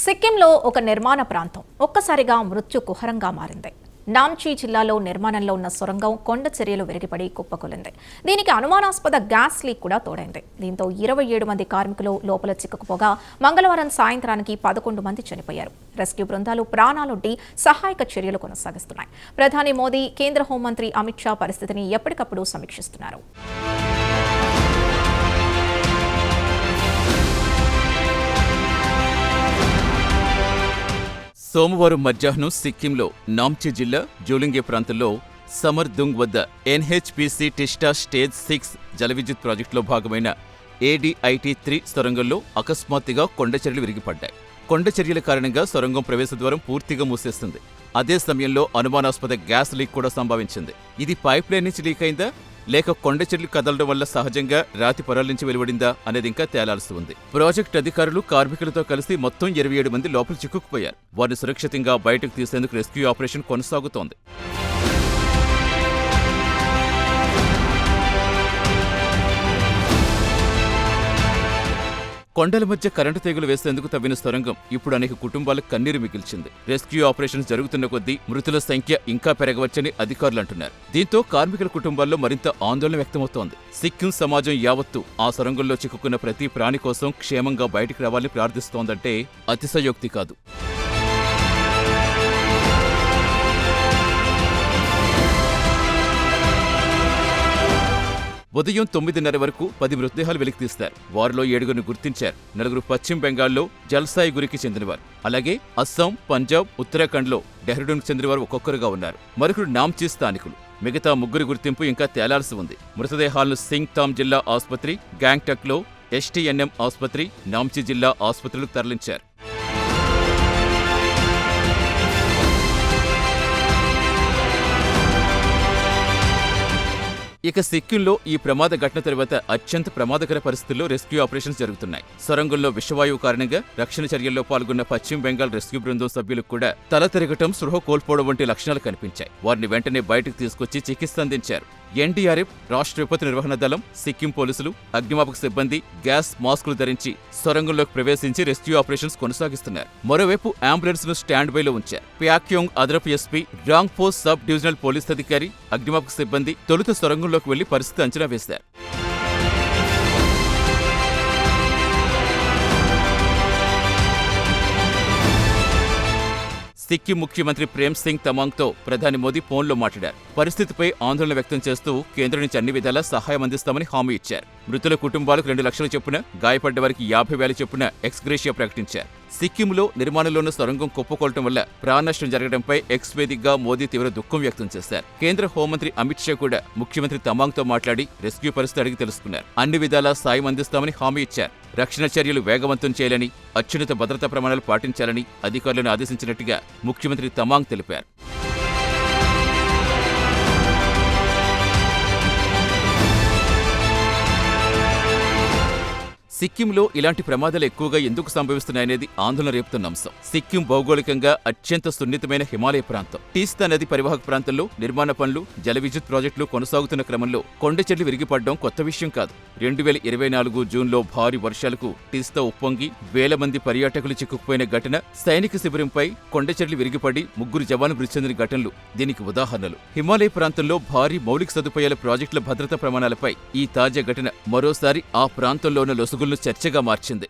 సిక్కింలో ఒక నిర్మాణ ప్రాంతం ఒక్కసారిగా మృత్యు కుహరంగా మారింది. నామ్చి జిల్లాలో నిర్మాణంలో ఉన్న సొరంగం కొండ చర్యలు విరిగిపడి కుప్పకూలింది. దీనికి అనుమానాస్పద గ్యాస్ లీక్ కూడా తోడైంది. దీంతో 27 మంది కార్మికులు లోపల చిక్కుకుపోగా మంగళవారం సాయంత్రానికి 11 మంది చనిపోయారు. రెస్క్యూ బృందాలు ప్రాణాలొడ్డి సహాయక చర్యలు కొనసాగిస్తున్నాయి. ప్రధాని మోదీ, కేంద్ర హోంమంత్రి అమిత్ షా పరిస్థితిని ఎప్పటికప్పుడు సమీక్షిస్తున్నారు. సోమవారం మధ్యాహ్నం సిక్కింలో నామ్చి జిల్లా జోలింగే ప్రాంతంలో సమర్దుంగ్ వద్ద ఎన్హెచ్పిసి టిస్టా స్టేజ్ 6 జలవిద్యుత్ ప్రాజెక్టులో భాగమైన ADIT-3 సొరంగంలో అకస్మాత్తుగా కొండచర్యలు విరిగిపడ్డాయి. కొండచర్యల కారణంగా సొరంగం ప్రవేశద్వారం పూర్తిగా మూసేస్తుంది. అదే సమయంలో అనుమానాస్పద గ్యాస్ లీక్ కూడా సంభవించింది. ఇది పైప్లైన్ నుంచి లీక్ అయిందా లేక కొండచర్యలు కదలడం వల్ల సహజంగా రాతి పొరల నుంచి వెలువడిందా అనేది ఇంకా తేలాల్సి ఉంది. ప్రాజెక్టు అధికారులు కార్మికులతో కలిసి మొత్తం 27 మంది లోపల చిక్కుకుపోయారు. వారిని సురక్షితంగా బయటకు తీసేందుకు రెస్క్యూ ఆపరేషన్ కొనసాగుతోంది. కొండల మధ్య కరెంటు తీగలు వేసేందుకు తవ్విన సొరంగం ఇప్పుడు అనేక కుటుంబాలకు కన్నీరు మిగిల్చింది. రెస్క్యూ ఆపరేషన్స్ జరుగుతున్న కొద్దీ మృతుల సంఖ్య ఇంకా పెరగవచ్చని అధికారులు అంటున్నారు. దీంతో కార్మికుల కుటుంబాల్లో మరింత ఆందోళన వ్యక్తమవుతోంది. సిక్కిం సమాజం యావత్తు ఆ సొరంగంలో చిక్కుకున్న ప్రతి ప్రాణి కోసం క్షేమంగా బయటికి రావాలని ప్రార్థిస్తోందంటే అతిశయోక్తి కాదు. ఉదయం 9:30 వరకు 10 మృతదేహాలు వెలికితీస్తారు. వారిలో 7గురిని గుర్తించారు. 4 పశ్చిమ బెంగాల్లో జల్సాయిగురికి చెందినవారు. అలాగే అస్సాం, పంజాబ్, ఉత్తరాఖండ్లో డెహ్రాడూన్కు చెందినవారు ఒక్కొక్కరుగా ఉన్నారు. మరొకరు నామ్చి స్థానికులు. మిగతా 3 గుర్తింపు ఇంకా తేలాల్సి ఉంది. మృతదేహాలను సింగ్ తామ్ జిల్లా ఆసుపత్రి, గ్యాంగ్టక్లో STNM ఆసుపత్రి, నామ్చి జిల్లా ఆసుపత్రులకు తరలించారు. ఇక సిక్కింలో ఈ ప్రమాద ఘటన తర్వాత అత్యంత ప్రమాదకర పరిస్థితుల్లో రెస్క్యూ ఆపరేషన్స్ జరుగుతున్నాయి. సొరంగంలో విషవాయువు కారణంగా రక్షణ చర్యల్లో పాల్గొన్న పశ్చిమ బెంగాల్ రెస్క్యూ బృందం సభ్యులకు కూడా తల తిరగటం, స్పృహ కోల్పోవడం వంటి లక్షణాలు కనిపించాయి. వారిని వెంటనే బయటకు తీసుకొచ్చి చికిత్స అందించారు. NDRF, రాష్ట్ర విపత్తు నిర్వహణ దళం, సిక్కిం పోలీసులు, అగ్నిమాపక సిబ్బంది గ్యాస్ మాస్కులు ధరించి సొరంగంలోకి ప్రవేశించి రెస్క్యూ ఆపరేషన్స్ కొనసాగిస్తున్నారు. మరోవైపు అంబులెన్స్ ను స్టాండ్ బైలో ఉంచారు. ప్యాక్యోంగ్ అదనపు SP, రాంగ్పో సబ్ డివిజనల్ పోలీస్ అధికారి, అగ్నిమాపక సిబ్బంది తొలుత సొరంగంలోకి వెళ్లి పరిస్థితి అంచనా వేశారు. సిక్కిం ముఖ్యమంత్రి ప్రేమ్ సింగ్ తమాంగ్తో ప్రధాని మోదీ ఫోన్లో మాట్లాడారు. పరిస్థితిపై ఆందోళన వ్యక్తం చేస్తూ కేంద్రం నుంచి అన్ని విధాలా సహాయం అందిస్తామని హామీ ఇచ్చారు. మృతుల కుటుంబాలకు 2 లక్షల చొప్పున, గాయపడ్డ వారికి 50,000 చొప్పున ఎక్స్గ్రేషియా ప్రకటించారు. సిక్కింలో నిర్మాణంలోని సొరంగం కుప్పకూలటం వల్ల ప్రాణనష్టం జరగడంపై ఎక్స్ వేదికగా మోదీ తీవ్ర దుఃఖం వ్యక్తం చేశారు. కేంద్ర హోంమంత్రి అమిత్ షా కూడా ముఖ్యమంత్రి తమాంగ్తో మాట్లాడి రెస్క్యూ పరిస్థితి అడిగి తెలుసుకున్నారు. అన్ని విధాలా సాయం అందిస్తామని హామీ ఇచ్చారు. రక్షణ చర్యలు వేగవంతం చేయాలని, అత్యున్నత భద్రతా ప్రమాణాలు పాటించాలని అధికారులను ఆదేశించినట్టుగా ముఖ్యమంత్రి తమాంగ్ తెలిపారు. సిక్కింలో ఇలాంటి ప్రమాదాలు ఎక్కువగా ఎందుకు సంభవిస్తున్నాయనేది ఆందోళన రేపుతున్న అంశం. సిక్కిం భౌగోళికంగా అత్యంత సున్నితమైన హిమాలయ ప్రాంతం. టీస్తా నది పరివాహక ప్రాంతంలో నిర్మాణ పనులు, జల విద్యుత్ ప్రాజెక్టులు కొనసాగుతున్న క్రమంలో కొండచర్యలు విరిగిపడడం కొత్త విషయం కాదు. 2024 జూన్లో భారీ వర్షాలకు టీస్తా ఉప్పొంగి వేల మంది పర్యాటకులు చిక్కుకుపోయిన ఘటన, సైనిక శిబిరంపై కొండచర్యలు విరిగిపడి 3 జవాన్లు మృతి చెందిన ఘటనలు దీనికి ఉదాహరణలు. హిమాలయ ప్రాంతంలో భారీ మౌలిక సదుపాయాల ప్రాజెక్టుల భద్రతా ప్రమాణాలపై ఈ తాజా ఘటన మరోసారి ఆ ప్రాంతంలో ఉన్న లొసుగులను చర్చగా మార్చింది.